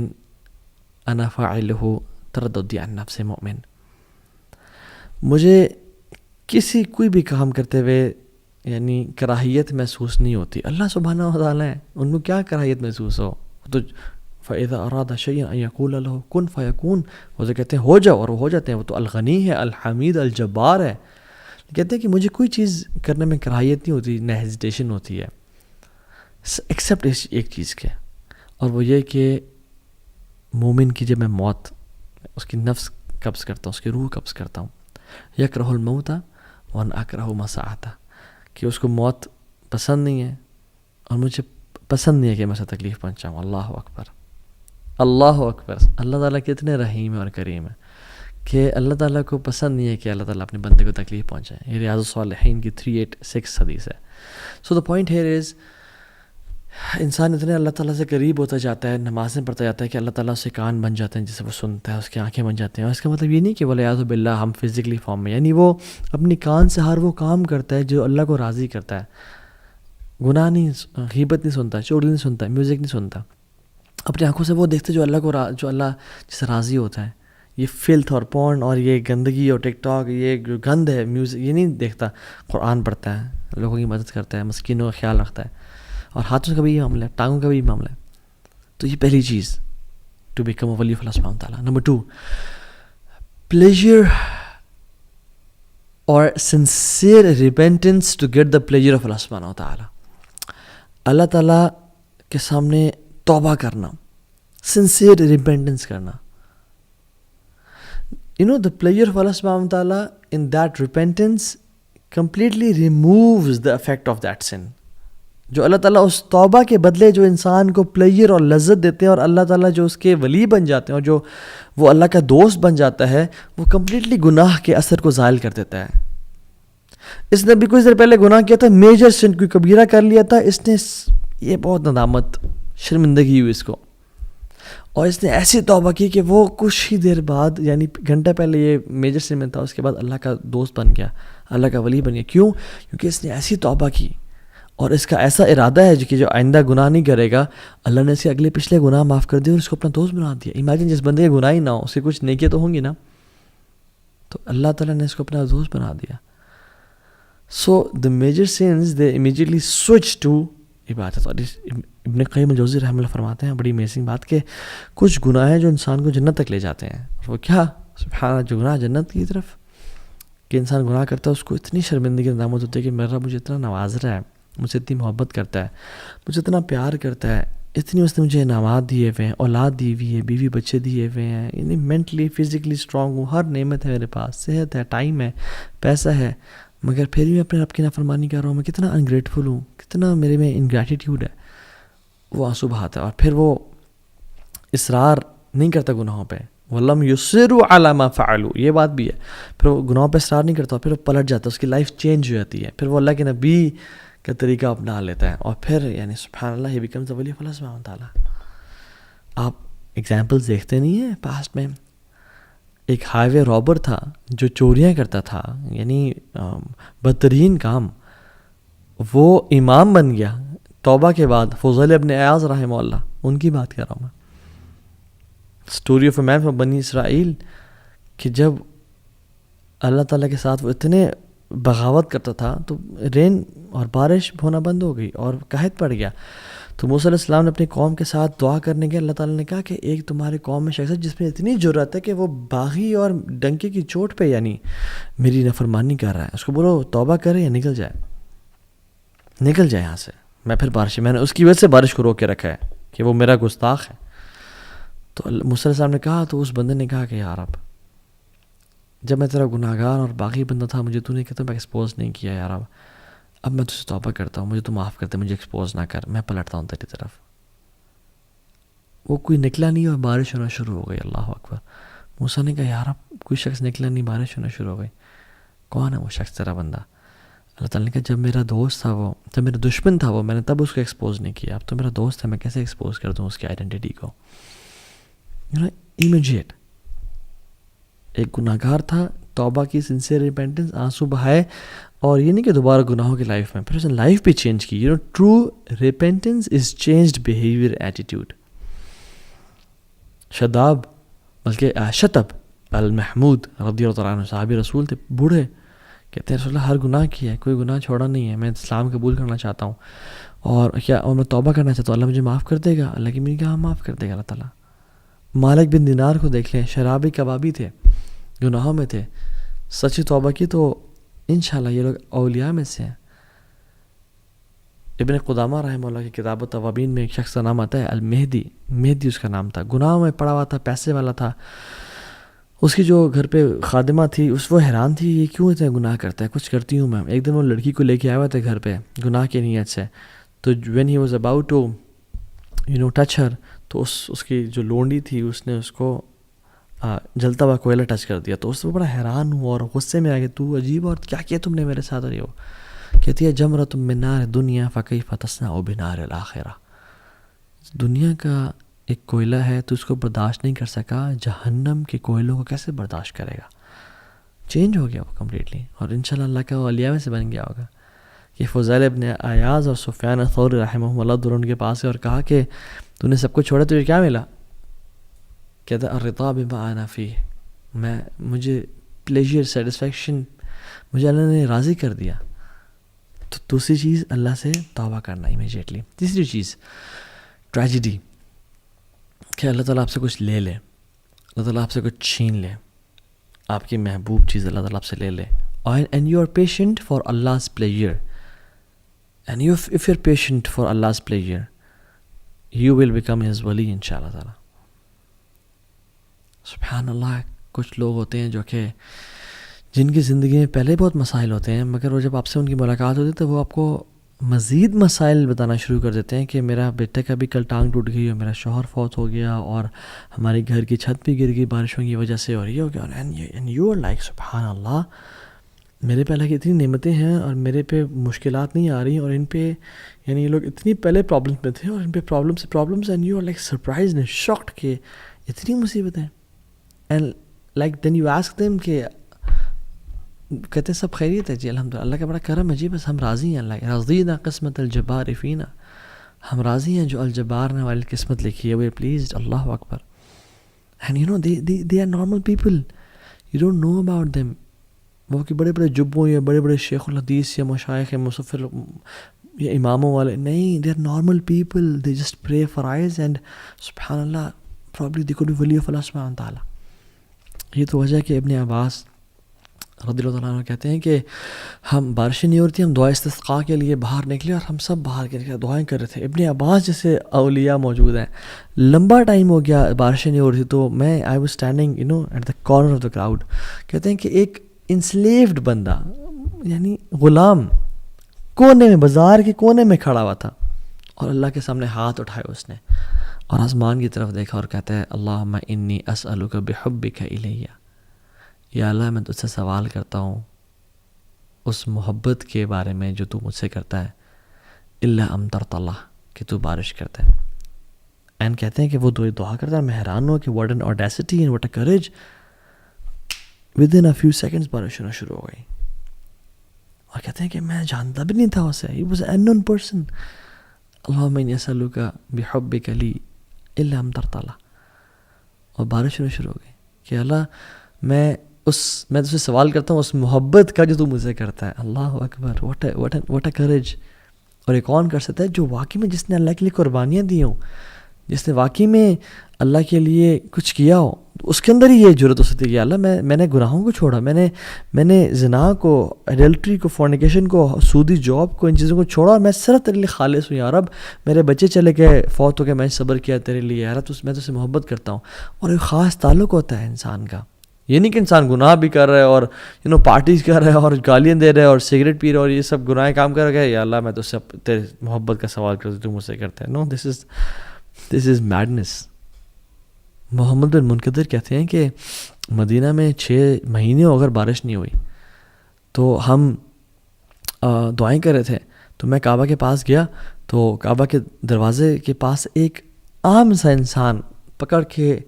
أَنَا فَاعِلُهُ تَرَدُّدِي عَنْ نَفْسِ مُؤْمِنٍ. مجھے کوئی بھی کام کرتے ہوئے یعنی کراہیت محسوس نہیں ہوتی. اللہ سبحانہ وتعالیٰ ہے، ان کو کیا کراہیت محسوس ہو. تو فَإِذَا أَرَادَ شَيْئًا أَن يَقُولَ لَهُ كُن فَيَكُونُ، وہ جو کہتے ہیں ہو جاؤ اور وہ ہو جاتے ہیں. وہ تو الغنی ہے، الحمید، الجبار ہے. کہتے ہیں کہ مجھے کوئی چیز کرنے میں کراہیت نہیں ہوتی، نہ ہیزیٹیشن ہوتی ہے، ایکسیپٹ ایک چیز کے، اور وہ یہ کہ مومن کی جب میں موت اس کی نفس قبض کرتا ہوں، اس کی روح قبض کرتا ہوں، یکرہ الموت وان اکرہ مساعتہ، کہ اس کو موت پسند نہیں ہے اور مجھے پسند نہیں ہے کہ میں اسے تکلیف پہنچاؤں. اللہ اکبر، اللہ اکبر. اللہ تعالیٰ کتنے رحیم اور کریم ہے کہ اللہ تعالیٰ کو پسند نہیں ہے کہ اللہ تعالیٰ اپنے بندے کو تکلیف پہنچائے. یہ ریاض الصالحین کی 386 حدیث ہے. سو دا پوائنٹ ہیئر از، انسان اتنے اللہ تعالیٰ سے قریب ہوتا جاتا ہے، نمازیں پڑھتا جاتا ہے کہ اللہ تعالیٰ اس کے کان بن جاتے ہیں جسے وہ سنتا ہے، اس کی آنکھیں بن جاتی ہیں. اور اس کا مطلب یہ نہیں کہ ولیعوذ باللہ ہم فزیکلی فارم میں، یعنی وہ اپنی کان سے ہر وہ کام کرتا ہے جو اللہ کو راضی کرتا ہے. گناہ نہیں، غیبت نہیں سنتا، چغلی نہیں سنتا، میوزک نہیں سنتا. اپنی آنکھوں سے وہ دیکھتے جو اللہ کو جو اللہ جس سے راضی ہوتا ہے. یہ فلتھ اور پورن اور یہ گندگی اور ٹک ٹاک، یہ جو گند ہے میوزک، یہ نہیں دیکھتا. قرآن پڑھتا ہے، لوگوں کی مدد کرتا ہے، مسکینوں کا خیال رکھتا ہے، اور ہاتھوں کا بھی یہ معاملہ ہے، ٹانگوں کا بھی یہ معاملہ ہے. تو یہ پہلی چیز ٹو بیکم اے ولی آف اللہ سبحانہ وتعالیٰ. نمبر 2، پلیجر اور sincere repentance to get the pleasure of اللہ سبحانہ وتعالیٰ. اللہ تعالیٰ کے سامنے توبہ کرنا، سنسیئر ریپینٹنس کرنا. You know, the pleasure of Allah subhanahu wa ta'ala in that repentance completely removes the effect of that sin. جو اللہ تعالیٰ اس توبہ کے بدلے جو انسان کو پلیجر اور لذت دیتے ہیں، اور اللہ تعالیٰ جو اس کے ولی بن جاتے ہیں اور جو وہ اللہ کا دوست بن جاتا ہے، وہ کمپلیٹلی گناہ کے اثر کو زائل کر دیتا ہے. اس نے بھی کچھ دیر پہلے گناہ کیا تھا، میجر سن کوئی کبیرہ کر لیا تھا، اس نے یہ بہت ندامت، شرمندگی ہوئی اس کو، اور اس نے ایسی توبہ کی کہ وہ کچھ ہی دیر بعد، یعنی گھنٹہ پہلے یہ میجر سن میں تھا، اس کے بعد اللہ کا دوست بن گیا، اللہ کا ولی بن گیا. کیوں؟ کیونکہ اس نے ایسی توبہ کی اور اس کا ایسا ارادہ ہے کہ جو آئندہ گناہ نہیں کرے گا. اللہ نے اس کے اگلے پچھلے گناہ معاف کر دیے اور اس کو اپنا دوست بنا دیا. امیجن جس بندے کے گناہ ہی نہ ہو، اس کے کچھ نیکیاں تو ہوں گی نا، تو اللہ تعالیٰ نے اس کو اپنا دوست بنا دیا. So the major sins they immediately switch to عبادت. اور ابن قیم الجوزی رحمہ اللہ فرماتے ہیں بڑی امیزنگ بات کہ کچھ گناہ ہیں جو انسان کو جنت تک لے جاتے ہیں. اور وہ کیا؟ سبحان اللہ، جو گناہ جنت کی طرف، کہ انسان گناہ کرتا ہے اس کو اتنی شرمندگی ندامت ہوتی ہے کہ میرا مجھے اتنا نواز رہا ہے، مجھ سے اتنی محبت کرتا ہے، مجھے اتنا پیار کرتا ہے، اتنی اس نے مجھے انعامات دیے ہوئے ہیں، اولاد دی ہوئی ہے، بیوی بچے دیے ہوئے ہیں، یعنی مینٹلی فزیکلی اسٹرانگ ہوں، ہر نعمت ہے میرے پاس، صحت ہے، ٹائم ہے، پیسہ ہے، مگر پھر بھی اپنے رب کی نافرمانی کر رہا ہوں. میں کتنا انگریٹفل ہوں، کتنا میرے میں انگریٹیٹیوڈ ہے. وہ آنسو بہاتا ہے اور پھر وہ اصرار نہیں کرتا گناہوں پہ. وَلَمْ يُصِرُّوا عَلَى مَا فَعَلُوا، یہ بات بھی ہے. پھر وہ گناہوں پہ اصرار نہیں کرتا، پھر وہ پلٹ جاتا ہے، اس کی لائف چینج ہو جاتی ہے، پھر وہ اللہ کے نبی کا طریقہ اپنا لیتا ہے، اور پھر یعنی سبحان اللہ ہی بیکمز اے ولی آف اللہ سبحانہ وتعالیٰ. آپ ایگزامپلس دیکھتے نہیں ہیں پاسٹ میں. ایک ہائی وے رابر تھا جو چوریاں کرتا تھا، یعنی بدترین کام، وہ امام بن گیا توبہ کے بعد. فضیل ابن عیاض رحمہ اللہ، ان کی بات کر رہا ہوں میں. Story of a man from بنی اسرائیل، کہ جب اللہ تعالیٰ کے ساتھ وہ اتنے بغاوت کرتا تھا تو رین اور بارش ہونا بند ہو گئی اور قحط پڑ گیا. تو موسیٰ علیہ السلام نے اپنی قوم کے ساتھ دعا کرنے کے، اللہ تعالیٰ نے کہا کہ ایک تمہارے قوم میں شخص ہے جس میں اتنی جرأت ہے کہ وہ باغی اور ڈنکے کی چوٹ پہ یعنی میری نافرمانی کر رہا ہے، اس کو بولو توبہ کرے یا نکل جائے، نکل جائے یہاں سے. میں پھر بارش، میں نے اس کی وجہ سے بارش کو روک کے رکھا ہے کہ وہ میرا گستاخ ہے. تو موسیٰ علیہ السلام نے کہا، تو اس بندے نے کہا کہ یار اب جب میں تیرا گناہ گار اور باغی بندہ تھا، مجھے تو نے کہتا میں ایکسپوز نہیں کیا یار، اب میں تجھ سے توبہ کرتا ہوں، مجھے تو معاف کرتے، مجھے ایکسپوز نہ کر، میں پلٹتا ہوں تیری طرف. وہ کوئی نکلا نہیں اور بارش ہونا شروع ہو گئی. اللہ اکبر. موسیٰ نے کہا یار اب کوئی شخص نکلا نہیں، بارش ہونا شروع ہو گئی، کون ہے وہ شخص تیرا بندہ؟ اللہ تعالیٰ نے کہا جب میرا دوست تھا وہ، جب میرا دشمن تھا وہ، میں نے تب اس کو ایکسپوز نہیں کیا، اب تو میرا دوست ہے، میں کیسے ایکسپوز کر دوں اس کی آئیڈینٹی کو. امیجیٹ. ایک گناہ گار تھا، توبہ کی، سنسیئر ریپینٹنس، آنسو بہائے، اور یہ نہیں کہ دوبارہ گناہوں کی لائف میں، پھر اس نے لائف بھی چینج کی. ٹرو ریپینٹنس از چینجڈ بیہیویئر ایٹیٹیوڈ. شداب بلکہ شتب المحمود رضی اللہ عنہ، صحابی رسول تھے، بوڑھے، کہتے ہیں رسول اللہ ہر گناہ کیا ہے، کوئی گناہ چھوڑا نہیں ہے، میں اسلام قبول کرنا چاہتا ہوں اور میں توبہ کرنا چاہتا ہوں، اللہ مجھے معاف کر دے گا؟ اللہ کی میری کہا معاف کر دے گا اللہ تعالیٰ. مالک بن دینار کو دیکھ لیں، شرابی کبابی تھے، گناہوں میں تھے، سچی توبہ کی تو انشاءاللہ یہ لوگ اولیاء میں سے ہیں. ابن قدامہ رحمہ اللہ کی کتاب التوابین میں ایک شخص کا نام آتا ہے المہدی، مہدی اس کا نام تھا، گناہوں میں پڑا ہوا تھا، پیسے والا تھا. اس کی جو گھر پہ خادمہ تھی وہ حیران تھی یہ کیوں اتنے گناہ کرتا ہے، کچھ کرتی ہوں میں. ایک دن وہ لڑکی کو لے کے آیا ہوا تھا گھر پہ گناہ کی نیت سے. تو when he was about to touch her, تو اس کی جو لونڈی تھی اس نے اس کو جلتا ہوا کوئلہ ٹچ کر دیا. تو اس سے بڑا حیران ہوا اور غصے میں آ گیا، تو عجیب اور کیا کیا تم نے میرے ساتھ. اور یہ کہتی ہے جمرۃ من نار دنیا فکیف تصنع بنار الآخرہ، دنیا کا ایک کوئلہ ہے تو اس کو برداشت نہیں کر سکا، جہنم کے کوئلوں کو کیسے برداشت کرے گا. چینج ہو گیا وہ کمپلیٹلی، اور انشاءاللہ اللہ کا اولیاء میں سے بن گیا ہوگا. کہ فضیل ابن عیاض اور سفیان ثوری رحمہ اللہ دونوں ان کے پاس گئے اور کہا کہ تو نے سب کچھ چھوڑا، تجھے کیا ملا؟ کہتا الرضا بما انا فیہ، مجھے پلیجر سیٹسفیکشن مجھے اللہ نے راضی کر دیا. تو دوسری چیز اللہ سے توبہ کرنا امیجیٹلی. تیسری چیز ٹریجڈی، کہ اللہ تعالیٰ آپ سے کچھ لے لے، اللہ تعالیٰ آپ سے کچھ چھین لے، آپ کی محبوب چیز اللہ تعالیٰ آپ سے لے لے. And you are patient for Allah's pleasure. And if you're patient for Allah's pleasure, you will become His wali inshallah ta'ala. سبحان اللہ. کچھ لوگ ہوتے ہیں جو کہ جن کی زندگی میں پہلے بہت مسائل ہوتے ہیں، مگر وہ جب آپ سے ان کی ملاقات ہوتی ہے تو وہ آپ کو مزید مسائل بتانا شروع کر دیتے ہیں کہ میرا بیٹے کا بھی کل ٹانگ ٹوٹ گئی اور میرا شوہر فوت ہو گیا اور ہماری گھر کی چھت بھی گر گئی بارشوں کی وجہ سے اور یہ ہو گیا. اینڈ یو آر لائک سبحان اللہ، میرے پہ اللہ کی اتنی نعمتیں ہیں اور میرے پہ مشکلات نہیں آ رہی، اور ان پہ یعنی یہ لوگ اتنی پہلے پرابلمس میں تھے اور ان پہ problems and you are like surprised and shocked کہ اتنی مصیبتیں. And like then you ask them کہ کہتے ہیں سب خیریت ہے؟ جی الحمدللہ، اللہ کا بڑا کرم ہے، جی بس ہم راضی ہیں. اللہ رضینا قسمت الجبار فینا، ہم راضی ہیں جو الجبار نے ہماری قسمت لکھی ہے، وی آر پلیزڈ. اللہ اکبر. And you know they are normal people, you don't know about them. وہ کہ بڑے بڑے جبوں یا بڑے بڑے شیخ الحدیث یا مشائخ یا مصفر یا اماموں والے نہیں، they are normal people, they just pray for eyes and سبحان اللہ پرابلی دے کوڈ بی ولی آف اللہ سبحانہ وتعالیٰ. یہ تو وجہ ہے کہ ابن عباس رضی اللہ عنہ کہتے ہیں کہ ہم بارشیں نہیں ہو رہی تھی، ہم دعا استسقاء کے لیے باہر نکلے اور ہم سب باہر کے نکلے دعائیں کر رہے تھے. ابن عباس جیسے اولیاء موجود ہیں. لمبا ٹائم ہو گیا بارشیں نہیں ہو رہی تھی، تو میں I was standing at the corner of the crowd. کہتے ہیں کہ ایک انسلیوڈ بندہ یعنی غلام کونے میں، بازار کے کونے میں کھڑا ہوا تھا اور اللہ کے سامنے ہاتھ اٹھائے اس نے اور آسمان کی طرف دیکھا اور کہتا ہے اللہم انی اسألک بحبک الیہ، یا اللہ میں تجھ سے سوال کرتا ہوں اس محبت کے بارے میں جو تو مجھ سے کرتا ہے، الا امطرت اللہ، کہ تو بارش کرتا ہے. اینڈ کہتے ہیں کہ وہ دعا کرتا ہے، میں حیران ہوں کہ what an audacity and what a courage. Within a few seconds بارش ہونا شروع ہو گئی اور کہتے ہیں کہ میں جانتا بھی نہیں تھا اسے، he was unknown person. اللہم انی اسألک بحبک لی الا امطرت اللہ، اور بارش ہونا شروع ہو گئی کہ اللہ میں تجھ سے سوال کرتا ہوں اس محبت کا جو تو مجھ سے کرتا ہے. اللہ اکبر. What a courage. اور یہ کون کر سکتا ہے؟ جو واقعی میں جس نے اللہ کے لیے قربانیاں دی ہوں، جس نے واقعی میں اللہ کے لیے کچھ کیا ہو، اس کے اندر ہی یہ جرت ہو سکتی ہے کہ اللہ میں نے گناہوں کو چھوڑا، میں نے زنا کو، ایڈلٹری کو، فورنیکیشن کو، سودی جاب کو، ان چیزوں کو چھوڑا اور میں صرف تیرے لیے خالص ہوں. یا رب میرے بچے چلے گئے فوت ہو گئے، میں صبر کیا تیرے لیے، یا رب میں تجھ سے محبت کرتا ہوں. اور ایک خاص تعلق ہوتا ہے انسان کا. یہ نہیں کہ انسان گناہ بھی کر رہا ہے اور پارٹیز کر رہا ہے اور گالیاں دے رہا ہے اور سگریٹ پی رہا ہے اور یہ سب گناہ کام کر رہا ہے، یا اللہ میں تجھ سے تیرے محبت کا سوال کرتا ہوں، تو مجھ سے کرتا ہے. نو، دس از میڈنس. محمد بن منقدر کہتے ہیں کہ مدینہ میں 6 مہینے اگر بارش نہیں ہوئی تو ہم دعائیں کر رہے تھے، تو میں کعبہ کے پاس گیا تو کعبہ کے دروازے کے پاس ایک عام سا انسان پکڑ کے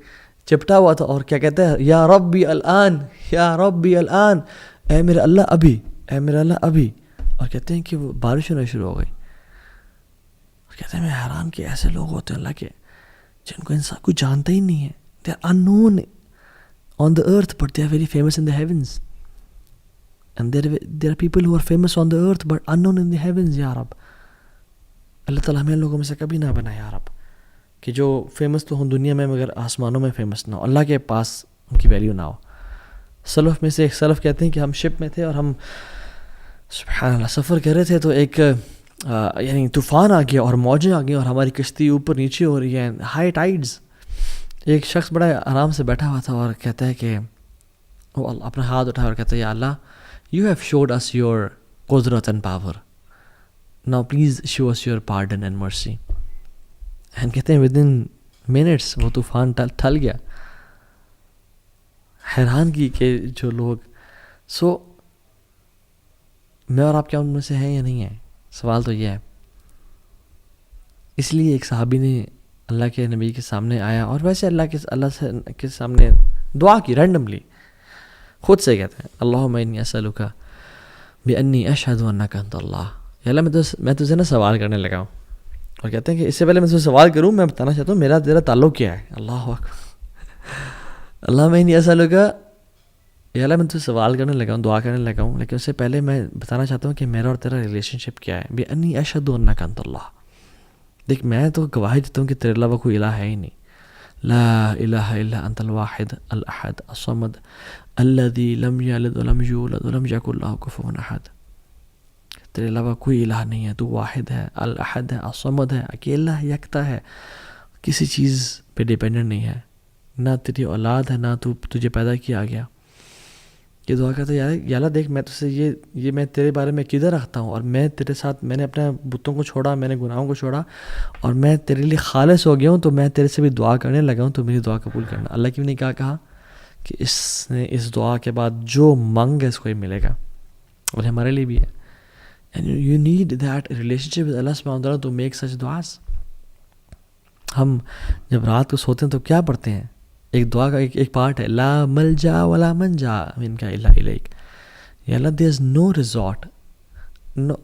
چپٹا ہوا تھا اور کیا کہتا ہے، یا ربی الان، یا ربی الان، اے میرے اللہ ابھی، اے میرے اللہ ابھی. اور کہتے ہیں کہ وہ بارش ہونا شروع ہو گئی. اور کہتے ہیں میں حیران کہ ایسے لوگ ہوتے ہیں اللہ کے جن کو انسان کوئی جانتا ہی نہیں ہے. They are unknown on the earth but they are very famous in the heavens. And there are people who are famous on the earth but unknown in the heavens. یا رب اللہ تعالیٰ ہمیں لوگوں میں سے کبھی نہ بنائے یا رب، کہ جو فیمس تو ہوں دنیا میں مگر آسمانوں میں فیمس نہ ہو، اللہ کے پاس ان کی ویلیو نہ ہو. سلف میں سے ایک سلف کہتے ہیں کہ ہم شپ میں تھے اور ہم سبحان اللہ سفر کر رہے تھے، تو ایک یعنی طوفان آ گیا اور موجیں آ گئی اور ہماری کشتی اوپر نیچے ہو رہی ہے، ہائی ٹائڈز. ایک شخص بڑا آرام سے بیٹھا ہوا تھا اور کہتا ہے کہ وہ اپنا ہاتھ اٹھا اور کہتا ہے یا Allah you have showed us your قدرت and power, now please show us your pardon and mercy. And کہتے ہیں ود ان منٹس وہ طوفان ٹل گیا. حیران کی کہ جو لوگ میں اور آپ کیا ان میں سے ہیں یا نہیں ہیں؟ سوال تو یہ ہے. اس لیے ایک صحابی نے اللہ کے نبی کے سامنے آیا اور ویسے اللہ کے سامنے دعا کی رینڈملی، خود سے کہتے ہیں اللہم انی اسألک بانی اشہد انک انت اللہ. یا اللہ میں تجھے نا سوال کرنے لگا ہوں، اور کہتے ہیں کہ اس سے پہلے میں تجھے سوال کروں میں بتانا چاہتا ہوں میرا تیرا تعلق کیا ہے. اللہ اکبر. اللہم انی اسألک، یا اللہ میں تجھے سوال کرنے لگا ہوں، دعا کرنے لگا ہوں، لیکن اس سے پہلے میں بتانا چاہتا ہوں کہ میرا اور تیرا ریلیشن شپ کیا ہے. بانی اشہد انک انت اللہ. دیکھ میں تو گواہی دیتا ہوں کہ تیرے علاوہ کوئی الہ ہے ہی نہیں. لا الہ الا انت الواحد الاحد الصمد الذی لم یلد ولم یولد ولم یکن لہ کفوا احد. تیرے علاوہ کوئی الہ نہیں ہے، تو واحد ہے، الاحد ہے، الصمد ہے، اکیلا ہے، یکتا ہے، کسی چیز پہ ڈیپینڈنٹ نہیں ہے، نہ تیری اولاد ہے، نہ تجھے پیدا کیا گیا. یہ دعا کرتا ہے یا اللہ دیکھ میں تجھ سے یہ میں تیرے بارے میں عقیدہ رکھتا ہوں، اور میں تیرے ساتھ میں نے اپنے بتوں کو چھوڑا، میں نے گناہوں کو چھوڑا، اور میں تیرے لیے خالص ہو گیا ہوں، تو میں تیرے سے بھی دعا کرنے لگا ہوں، تو میری دعا قبول کرنا. اللہ کی بھی نے کہا کہ اس نے اس دعا کے بعد جو مانگ ہے اس کو ہی ملے گا. اور ہمارے لیے بھی ہے. And you need that relationship with Allah subhanahu wa ta'ala to make such du'as. ہم جب رات کو سوتے ہیں تو کیا پڑھتے ہیں؟ ایک دعا کا ایک پارٹ ہے لا ملجا ولا منجا منک الا الیک. یا اللہ there is no resort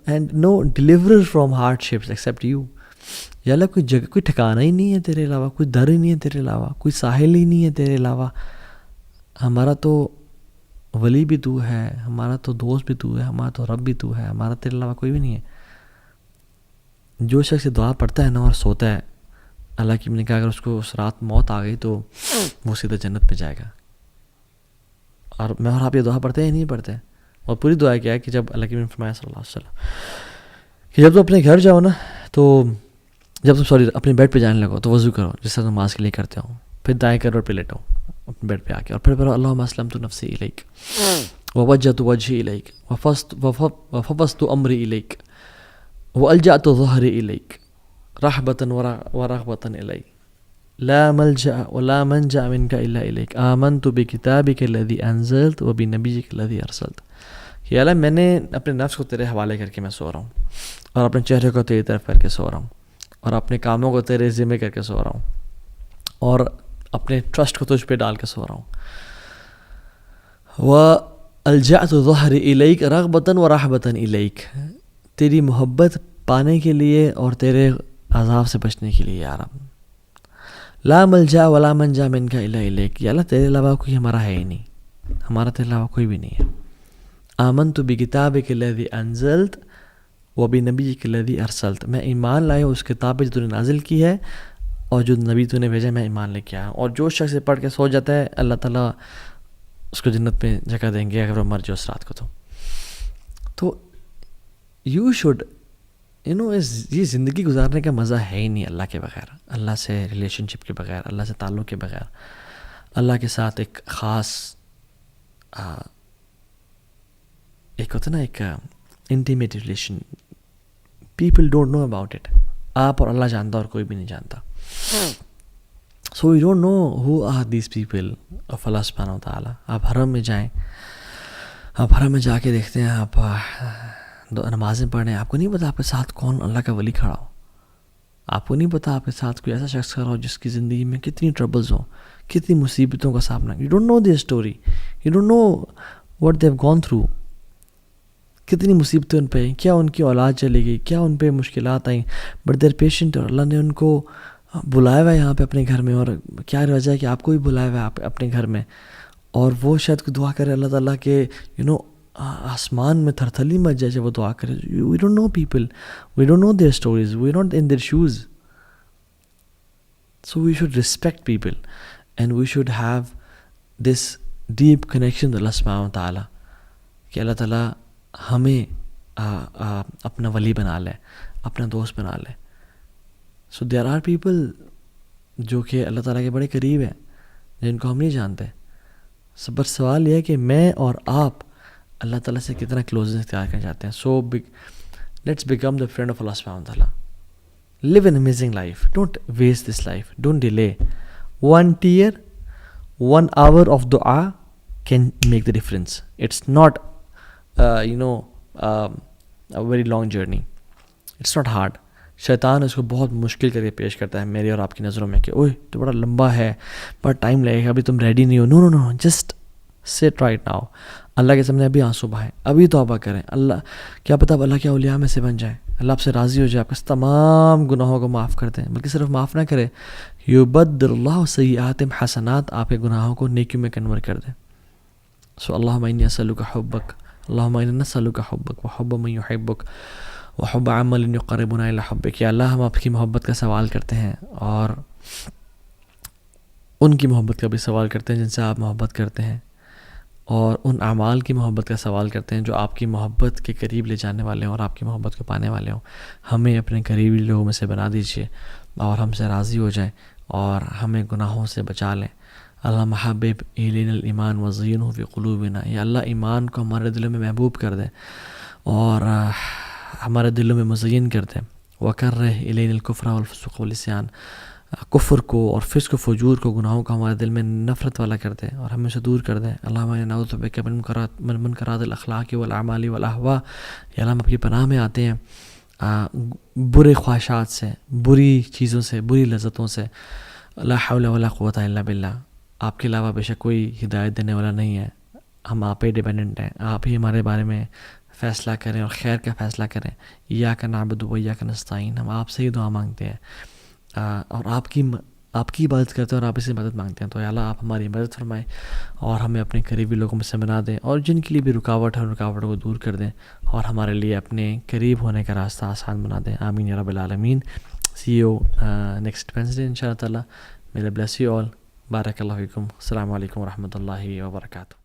and no deliverer from hardships except you. یا اللہ کوئی جگہ، کوئی ٹھکانہ ہی نہیں ہے تیرے علاوہ، کوئی در ہی نہیں ہے تیرے علاوہ، کوئی ساحل ہی نہیں ہے تیرے علاوہ. ہمارا تو ولی بھی تو ہے، ہمارا تو دوست بھی تو ہے، ہمارا تو رب بھی تو ہے، ہمارا تیرے علاوہ کوئی بھی نہیں ہے. جو شخص دعا پڑھتا ہے نا اور سوتا ہے، اللہ کی نے کہا اگر اس کو اس رات موت آ گئی تو وہ سیدھا جنت میں جائے گا. اور میں اور آپ یہ دعا پڑھتے ہیں نہیں پڑھتے؟ اور پوری دعا کیا ہے کہ جب اللہ کی نے فرمایا صلی اللہ علیہ وسلم کہ جب تم اپنے گھر جاؤ نا تو جب تم اپنے بیڈ پہ جانے لگو تو وضو کرو جس طرح نماز کے لیے کرتے ہو، پھر دائیں کروٹ پہ لیٹو اپنے بیڈ پہ آ کے، اور پھر پڑھو اللہم اسلمت نفسی الیک ووجہت وجہی الیک وفوضت امری الیک والجأت ظہری الیک رحبۃ ورغبۃ الیک لا ملجأ ولا منجأ منک الا الیک آمنت بکتابک الذی انزلت وبنبیک الذی ارسلت. کہ اللہ میں نے اپنے نفس کو تیرے حوالے کر کے میں سو رہا ہوں، اور اپنے چہرے کو تیری طرف کر کے سو رہا ہوں، اور اپنے کاموں کو تیرے ذمہ کر کے سو رہا ہوں، اور اپنے ٹرسٹ کو تجھ پہ ڈال کے سو رہا ہوں. وَأَلْجَأْتُ ظَهْرِ إِلَيْكَ رَغْبَةً وَرَحْبَةً إِلَيْكَ، تیری محبت پانے کے لیے اور تیرے عذاب سے بچنے کے لیے یا رب. لا ملجا ولا منجا منک الا الیک، یا اللہ تیرے علاوہ کوئی ہمارا ہے ہی نہیں، ہمارا تیرے علاوہ کوئی بھی نہیں ہے. آمنت بکتابک الذی انزلت وبنبیک الذی ارسلت، میں ایمان لایا اس کتاب پہ جو تو نے نازل کی ہے اور جو نبی تو نے بھیجا میں ایمان لے کے آیا. اور جو شخص پڑھ کے سو جاتا ہے اللہ تعالیٰ اس کو جنت میں جگہ دیں گے اگر وہ مر جائے اس رات کو. تو یو شوڈ یہ زندگی گزارنے کا مزہ ہے ہی نہیں اللہ کے بغیر، اللہ سے ریلیشن شپ کے بغیر، اللہ سے تعلق کے بغیر، اللہ کے ساتھ ایک خاص ایک ہوتا نا ایک intimate relation. People don't know about it. آپ اور اللہ جانتا اور کوئی بھی نہیں جانتا. So you don't know who are these people of اللہ سبحانہ و تعالیٰ. آپ حرم میں جائیں، آپ حرم میں جا کے دیکھتے ہیں، آپ نمازیں پڑھیں، آپ کو نہیں پتا آپ کے ساتھ کون اللہ کا ولی کھڑا ہو. آپ کو نہیں پتا آپ کے ساتھ کوئی ایسا شخص کھڑا ہو جس کی زندگی میں کتنی ٹربلز ہوں، کتنی مصیبتوں کا سامنا. You don't know their story, you don't know what they have gone through. کتنی مصیبتیں ان پہ، کیا ان کی اولاد چلی گئی، کیا ان پہ مشکلات آئیں، بٹ دیر پیشنٹ، اور اللہ نے ان کو بلایا ہوا ہے یہاں پہ اپنے گھر میں. اور کیا وجہ ہے کہ آپ کو بھی بلایا ہوا ہے اپنے گھر میں، اور وہ شاید کوئی دعا کرے اللہ تعالیٰ کہ آسمان میں تھرتھلی مچ جائے جب وہ دعا کرے. We don't know people, we don't know their stories, we not in their shows. So we should respect people and we should have this deep connection Allah سبحانہ و تعالیٰ کہ اللہ تعالیٰ ہمیں اپنا ولی بنا لے، اپنا دوست بنا لیں. سو دیر آر پیپل جو کہ اللہ تعالیٰ کے بڑے قریب ہیں جن کو ہم نہیں جانتے. بس سوال یہ ہے کہ میں اور آپ اللہ تعالیٰ سے کتنا کلوزنس اختیار کرنا چاہتے ہیں. So let's become the friend of اللہ سبحانہ و تعالیٰ. Live an amazing life. Don't waste this life. Don't delay. 1 tear, 1 hour of dua can make the difference. It's not a very long journey. It's not hard. شیطان اس کو بہت مشکل کر کے پیش کرتا ہے میری اور آپ کی نظروں میں کہ اوہ تو بڑا لمبا ہے, بڑا ٹائم لگے گا, ابھی تم ریڈی نہیں ہو. نو نو نو, جسٹ سٹ رائٹ ناؤ. اللہ کے سامنے ابھی آنسو بہائیں, ابھی توبہ کریں. اللہ کیا پتہ اب اللہ کے اولیاء میں سے بن جائیں, اللہ آپ سے راضی ہو جائے, آپ کے تمام گناہوں کو معاف کر دیں. بلکہ صرف معاف نہ کرے, یبدل اللہ سیئاتہم حسنات, آپ کے گناہوں کو نیکیوں میں کنورٹ کر دیں. سو اللہم انی اسألک حبک, اللہم انا نسألک حبک وحب من یحبک وحب عمل یقربنا الی حبک. یا اللہ ہم آپ کی محبت کا سوال کرتے ہیں اور ان کی محبت کا بھی سوال کرتے ہیں جن سے آپ محبت کرتے ہیں, اور ان اعمال کی محبت کا سوال کرتے ہیں جو آپ کی محبت کے قریب لے جانے والے ہوں اور آپ کی محبت کو پانے والے ہوں. ہمیں اپنے قریبی لوگوں میں سے بنا دیجیے اور ہم سے راضی ہو جائیں اور ہمیں گناہوں سے بچا لیں. اللہ محبب الینا الایمان وزینہ فی قلوبنا. یا اللہ ایمان کو ہمارے دلوں میں محبوب کر دے اور ہمارے دلوں میں مزین کر دے. وکرہ الینا الکفر والفسوق والعصیان, کفر کو اور فسق و فجور کو, گناہوں کو ہمارے دل میں نفرت والا کر دے اور ہمیں سے دور کر دے. اللہم انا نعوذ بک من منکرات الاخلاق والاعمال والاہواء. یا اللہ ہم آپ کی پناہ میں آتے ہیں برے خواہشات سے, بری چیزوں سے, بری لذتوں سے. لا حول ولا قوۃ الا باللہ. آپ کے علاوہ بے شک کوئی ہدایت دینے والا نہیں ہے, ہم آپ ہی ڈیپینڈنٹ ہیں. آپ ہی ہمارے بارے میں فیصلہ کریں اور خیر کا فیصلہ کریں. ایاک نعبد و ایاک نستعین. ہم آپ سے ہی دعا مانگتے ہیں اور آپ کی عبادت کرتے ہیں اور آپ سے مدد مانگتے ہیں. تو یا اللہ آپ ہماری مدد فرمائیں اور ہمیں اپنے قریبی لوگوں میں سے بنا دیں, اور جن کے لیے بھی رکاوٹ ہے ان رکاوٹوں کو دور کر دیں اور ہمارے لیے اپنے قریب ہونے کا راستہ آسان بنا دیں. آمین یا رب العالمین. سی یو نیکسٹ وینسڈے ان شاء اللہ تعالیٰ. May Allah bless you all. بارک اللہ فیکم. السلام علیکم ورحمۃ اللہ وبرکاتہ.